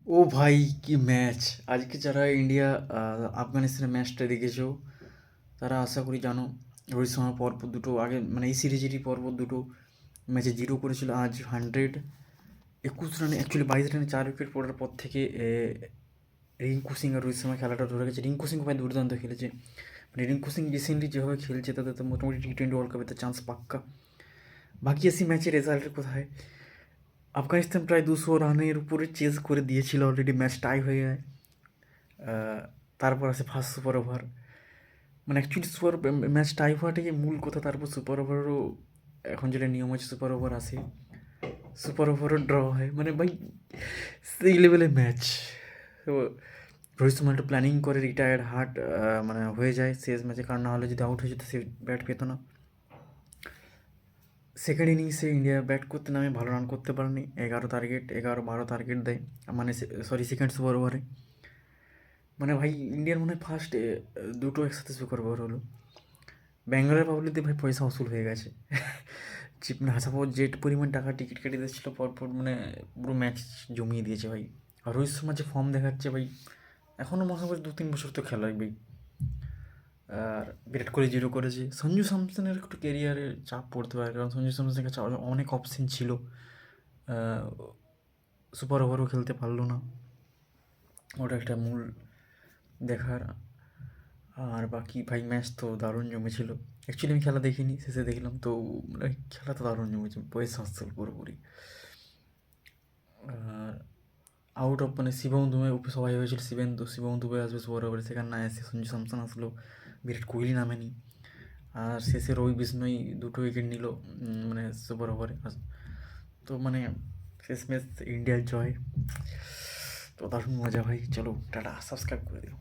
ও ভাই, কি ম্যাচ! আজকে যারা ইন্ডিয়া আফগানিস্তানের ম্যাচটা দেখেছো, তারা আশা করি জানো রোহিত শর্মা পরপর দুটো আগে মানে এই সিরিজেরই পরপর দুটো ম্যাচে জিরো করেছিল। আজ 121 রানে, অ্যাকচুয়ালি 22 রানে 4 উইকেট পড়ার পর থেকে রিঙ্কু সিং আর রোহিত শর্মা খেলাটা ধরে গেছে। রিঙ্কু সিং ভাই দুর্দান্ত খেলেছে। মানে রিঙ্কু সিং রিসেন্টলি যেভাবে খেলছে তাতে তো মোটামুটি T20 ওয়ার্ল্ড কাপে তো চান্স পাক্কা। বাকি এসি ম্যাচের রেজাল্টের কোথায়, আফগানিস্তান প্রায় 200 রানের উপরে চেজ করে দিয়েছিল, অলরেডি ম্যাচ টাই হয়ে যায়। তারপর আসে ফার্স্ট সুপার ওভার, মানে অ্যাকচুয়ালি ম্যাচ টাই হওয়াটাই মূল কথা। তারপর সুপার ওভারও এখন যেটা নিয়ম আছে, সুপার ওভার আসে, সুপার ওভারও ড্র হয়। মানে ভাই সেই লেভেলের ম্যাচ। তো রোহিত শর্মা একটা প্ল্যানিং করে রিটায়ার্ড হার্ট মানে হয়ে যায় শেষ ম্যাচে, কারণ না হলে যদি আউট হয়ে যেত সে ব্যাট পেতো না। সেকেন্ড ইনিংসে ইন্ডিয়া ব্যাট করতে নামে ভালো রান করতে পারেনি, 11 12 টার্গেট দেয়, মানে সরি সেকেন্ড সুপার ওভারে। মানে ভাই ইন্ডিয়ার মনে হয় ফার্স্ট দুটো একসাথে সুপার ওভার হলো। ব্যাঙ্গালোর পাবলিকদের ভাই পয়সা উসুল হয়ে গেছে। চিপ মানে সাপোজ যে পরিমাণ টাকা টিকিট কেটে দিচ্ছিলো পরপর, মানে পুরো ম্যাচ জমিয়ে দিয়েছে ভাই। আর রোহিত শর্মা যে ফর্ম দেখাচ্ছে ভাই, এখনও মনে হয় 2-3 বছর তো খেলা ভাই। আর বিরাট কোহলি জিরো করেছে। সঞ্জু স্যামসনের একটু কেরিয়ারে চাপ পড়তে পারে, কারণ সঞ্জু স্যামসনের কাছে অনেক অপশন ছিল, সুপার ওভারও খেলতে পারলো না। ওটা একটা মূল দেখার। আর বাকি ভাই ম্যাচ তো দারুণ জমেছিল। অ্যাকচুয়ালি আমি খেলা দেখিনি, শেষে দেখলাম তো, মানে খেলা তো দারুণ জমেছে, পয়সা আসছিল পুরোপুরি। আর আউট অফ মানে শিবম দুবে উপরে সবাই হয়েছিল শিবম দুবে আসবে সুপার ওভারে, সেখানে না এসে সঞ্জু স্যামসন আসলো, বিরাট কোহলি নামেনি। আর শেষে রবি বিষ্ণই দুটো উইকেট নিল মানে সুপার ওভারে। তো মানে শেষ ম্যাচ ইন্ডিয়ার জয়। তো দারুণ মজা ভাই। চলো টাটা, সাবস্ক্রাইব করে দিও।